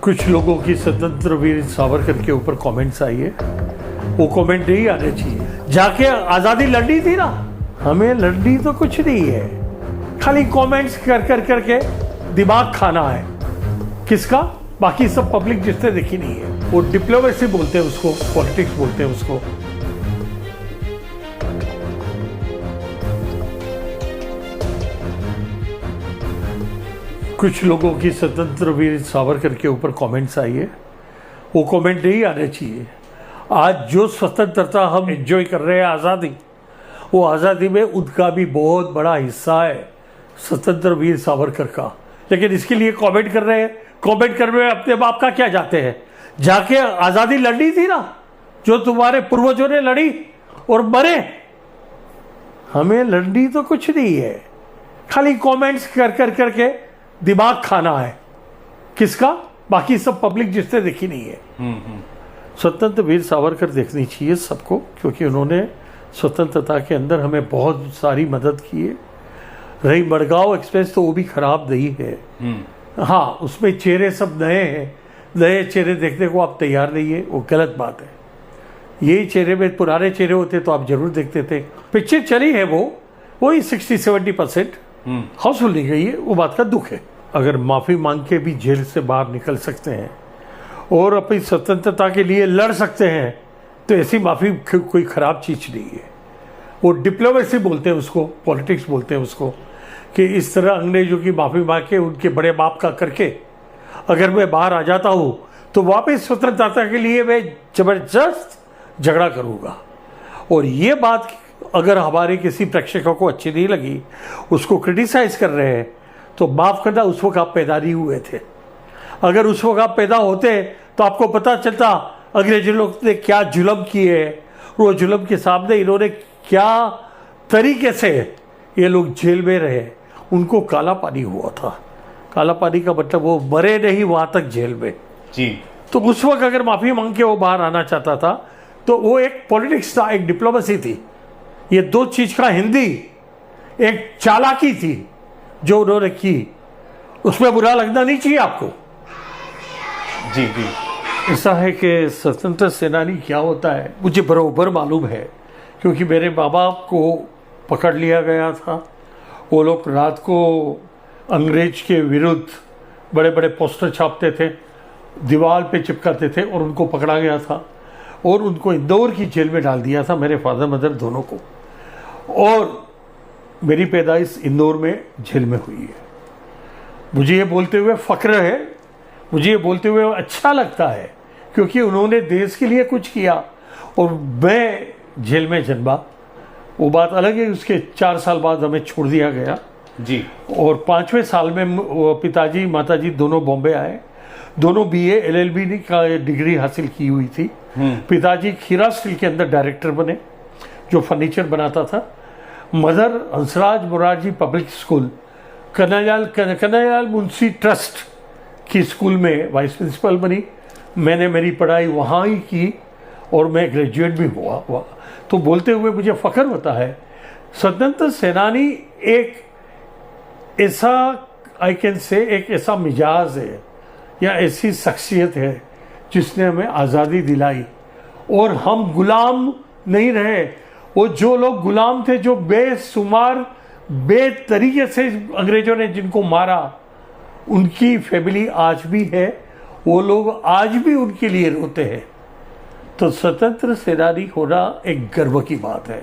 कुछ लोगों की स्वतंत्र वीर सावरकर के ऊपर कमेंट्स आई है, वो कमेंट नहीं आने चाहिए। जाके आज़ादी लड़नी थी ना, हमें लड़नी तो कुछ नहीं है, खाली कमेंट्स करके दिमाग खाना है। किसका? बाकी सब पब्लिक जिसने देखी नहीं है। वो डिप्लोमेसी बोलते हैं उसको, पॉलिटिक्स बोलते हैं उसको। कुछ लोगों की स्वतंत्र वीर सावरकर के ऊपर कमेंट्स आई है, वो कमेंट नहीं आने चाहिए। आज जो स्वतंत्रता हम एंजॉय कर रहे हैं, आज़ादी, वो आज़ादी में उनका भी बहुत बड़ा हिस्सा है, स्वतंत्र वीर सावरकर का। लेकिन इसके लिए कमेंट कर रहे हैं, कमेंट कर रहे हैं, अपने बाप का क्या जाते हैं। जाके आज़ादी लड़नी थी ना, जो तुम्हारे पूर्वजों ने लड़ी और मरे। हमें लड़नी तो कुछ नहीं है, खाली कमेंट्स करके दिमाग खाना है। किसका? बाकी सब पब्लिक जिसने देखी नहीं है। स्वतंत्र वीर सावरकर देखनी चाहिए सबको, क्योंकि उन्होंने स्वतंत्रता के अंदर हमें बहुत सारी मदद की है। रही मडगांव एक्सप्रेस, तो वो भी खराब नहीं है। हाँ, उसमें चेहरे सब नए हैं, नए चेहरे देखने को आप तैयार नहीं है, वो गलत बात है। यही चेहरे में पुराने चेहरे होते तो आप जरूर देखते थे। पिक्चर चली है वही 60-70% हाउसफुल नहीं गई है, वो बात का दुख है। अगर माफ़ी मांग के भी जेल से बाहर निकल सकते हैं और अपनी स्वतंत्रता के लिए लड़ सकते हैं, तो ऐसी माफ़ी कोई ख़राब चीज़ नहीं है। वो डिप्लोमेसी बोलते हैं उसको, पॉलिटिक्स बोलते हैं उसको, कि इस तरह अंग्रेजों की माफ़ी मांग के उनके बड़े बाप का करके अगर मैं बाहर आ जाता हूँ तो वापस स्वतंत्रता के लिए मैं ज़बरदस्त झगड़ा करूँगा। और ये बात अगर हमारे किसी प्रेक्षकों को अच्छी नहीं लगी, उसको क्रिटिसाइज़ कर रहे हैं, तो माफ़ करना, उस वक्त आप पैदा नहीं हुए थे। अगर उस वक्त आप पैदा होते तो आपको पता चलता अंग्रेजों लोग ने क्या जुल्म किए हैं, वो जुल्म के सामने इन्होंने क्या तरीके से ये लोग जेल में रहे। उनको काला पानी हुआ था। काला पानी का मतलब वो मरे नहीं वहाँ तक जेल में जी। तो उस वक्त अगर माफ़ी मांग के वो बाहर आना चाहता था, तो वो एक पॉलिटिक्स था, एक डिप्लोमेसी थी। ये दो चीज़ का हिंदी एक चालाकी थी जो उन्होंने की, उसमें बुरा लगना नहीं चाहिए आपको। जी जी। ऐसा है कि स्वतंत्र सेनानी क्या होता है मुझे बरोबर मालूम है, क्योंकि मेरे माँ बाप को पकड़ लिया गया था। वो लोग रात को अंग्रेज के विरुद्ध बड़े बड़े पोस्टर छापते थे, दीवार पे चिपकाते थे, और उनको पकड़ा गया था और उनको इंदौर की जेल में डाल दिया था, मेरे फादर मदर दोनों को। और मेरी पैदाइश इंदौर में जेल में हुई है। मुझे ये बोलते हुए फ़ख्र है, मुझे ये बोलते हुए अच्छा लगता है, क्योंकि उन्होंने देश के लिए कुछ किया और मैं जेल में जन्मा। वो बात अलग है, उसके 4 साल बाद हमें छोड़ दिया गया जी। और 5वें साल में पिताजी माताजी दोनों बॉम्बे आए। दोनों BA LLB का डिग्री हासिल की हुई थी। पिताजी खीरा स्टील के अंदर डायरेक्टर बने, जो फर्नीचर बनाता था। Mother Hansraj Morarji public school, Kanhaiyalal Munshi trust की स्कूल में वाइस प्रिंसिपल बनी। मैंने मेरी पढ़ाई वहाँ ही की और मैं ग्रेजुएट भी हुआ। तो बोलते हुए मुझे फ़ख्र होता है। स्वतंत्र सेनानी एक ऐसा, आई कैन से, एक ऐसा मिजाज है या ऐसी शख्सियत है जिसने हमें आज़ादी दिलाई और हम गुलाम नहीं रहे। वो जो लोग गुलाम थे, जो बेशुमार बेतरीके से अंग्रेजों ने जिनको मारा, उनकी फैमिली आज भी है, वो लोग आज भी उनके लिए रोते हैं। तो स्वतंत्र सेनानी होना एक गर्व की बात है।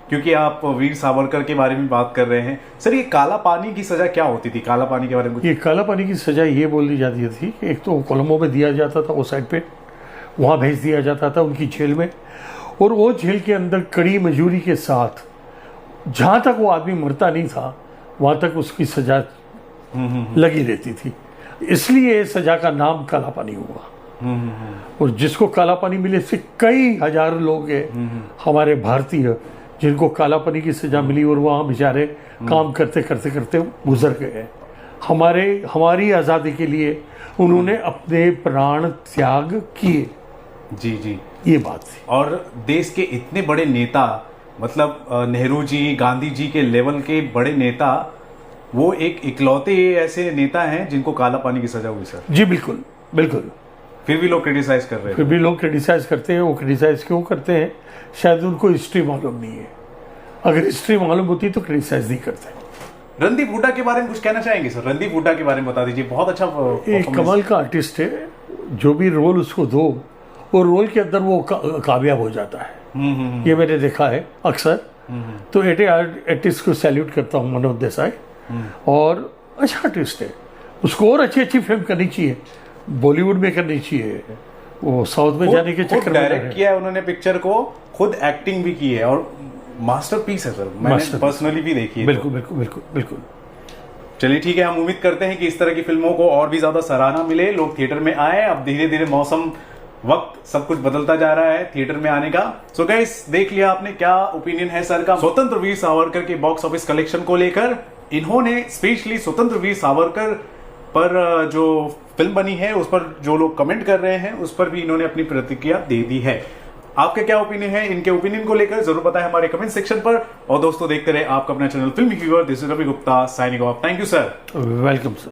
क्योंकि आप वीर सावरकर के बारे में बात कर रहे हैं सर, ये काला पानी की सजा क्या होती थी? काला पानी के बारे में ये काला पानी की सजा ये बोली जाती थी कि एक तो कोलंबो में दिया जाता था, वो साइड पे वहाँ भेज दिया जाता था उनकी जेल में, और वो जेल के अंदर कड़ी मजदूरी के साथ जहाँ तक वो आदमी मरता नहीं था वहाँ तक उसकी सजा लगी रहती थी। इसलिए सजा का नाम काला पानी हुआ। और जिसको काला पानी मिले से कई हजार लोग हैं हमारे भारतीय जिनको काला पानी की सजा मिली और वहाँ बेचारे काम करते करते गुजर गए। हमारी आज़ादी के लिए उन्होंने अपने प्राण त्याग किए। जी जी, ये बात थी। और देश के इतने बड़े नेता, मतलब नेहरू जी, गांधी जी के लेवल के बड़े नेता, वो एक इकलौते ऐसे नेता हैं जिनको काला पानी की सजा हुई सर। जी बिल्कुल, बिल्कुल। फिर भी लोग क्रिटिसाइज कर रहे फिर हैं। भी लोग क्रिटिसाइज करते हैं। वो क्रिटिसाइज क्यों करते हैं? शायद उनको हिस्ट्री मालूम नहीं है। अगर हिस्ट्री मालूम होती तो क्रिटिसाइज नहीं करते। रणदीप हुड्डा के बारे में कुछ कहना चाहेंगे सर? रणदीप हुड्डा के बारे में बता दीजिए, बहुत अच्छा एक performance। कमाल का आर्टिस्ट है। जो भी रोल उसको दो, वो रोल के अंदर वो कामयाब हो जाता है। ये मैंने देखा है अक्सर। तो एटे आर्टिस्ट को सैल्यूट करता हूँ, मनोज देसाई। और अच्छा आर्टिस्ट है, उसको और अच्छी अच्छी फिल्म करनी चाहिए, बॉलीवुड में करनी चाहिए। वो साउथ में जाने के चक्कर में डायरेक्ट किया है उन्होंने पिक्चर को, खुद एक्टिंग भी की है और मास्टरपीस है सर। मैंने मास्टरपीस। पर्सनली भी देखी है। बिल्कुल बिल्कुल बिल्कुल बिल्कुल। चलिए ठीक है, हम उम्मीद करते हैं कि इस तरह की फिल्मों को और भी ज्यादा सराहना मिले, लोग थिएटर में आए। अब धीरे धीरे मौसम, वक्त सब कुछ बदलता जा रहा है थिएटर में आने का। सो गाइस, देख लिया आपने क्या ओपिनियन है सर का स्वतंत्र वीर सावरकर के बॉक्स ऑफिस कलेक्शन को लेकर। इन्होंने स्पेशली स्वतंत्र वीर सावरकर पर जो फिल्म बनी है उस पर जो लोग कमेंट कर रहे हैं उस पर भी इन्होंने अपनी प्रतिक्रिया दे दी है। आपके क्या ओपिनियन है इनके ओपिनियन को लेकर जरूर बताएं हमारे कमेंट सेक्शन पर। और दोस्तों, देखते रहे आपका अपना चैनल Filmi fever. This is Ravi Gupta signing off. Thank you sir. Welcome sir.